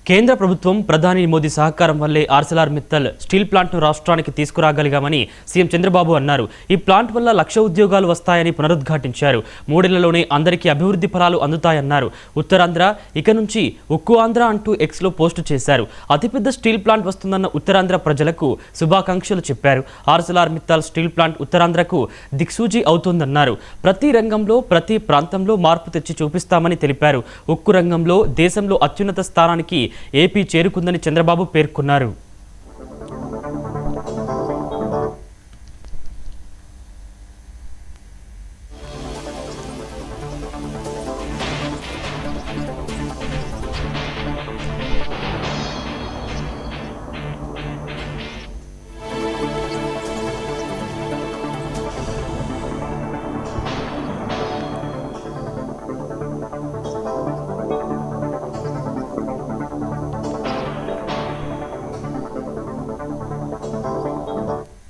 కేంద్ర ప్రభుత్వం ప్రధాని మోదీ సహకారం వల్లే ఆర్సెలర్ మిత్తల్ స్టీల్ ప్లాంట్ను రాష్ట్రానికి తీసుకురాగలిగామని సీఎం చంద్రబాబు అన్నారు. ఈ ప్లాంట్ వల్ల 1,00,000 ఉద్యోగాలు వస్తాయని పునరుద్ఘాటించారు. 3 ఏళ్లలోనే అందరికీ అభివృద్ధి ఫలాలు అందుతాయన్నారు. ఉత్తరాంధ్ర ఇక నుంచి ఉక్కు ఆంధ్ర అంటూ ఎక్స్లో పోస్టు చేశారు. అతిపెద్ద స్టీల్ ప్లాంట్ వస్తుందన్న ఉత్తరాంధ్ర ప్రజలకు శుభాకాంక్షలు చెప్పారు. ఆర్సెలర్ మిత్తల్ స్టీల్ ప్లాంట్ ఉత్తరాంధ్రకు దిక్సూచి అవుతోందన్నారు. ప్రతి రంగంలో ప్రతి ప్రాంతంలో మార్పు తెచ్చి చూపిస్తామని తెలిపారు. ఉక్కు రంగంలో దేశంలో అత్యున్నత స్థానానికి ఏపీ చేరుకుందని చంద్రబాబు పేర్కొన్నారు.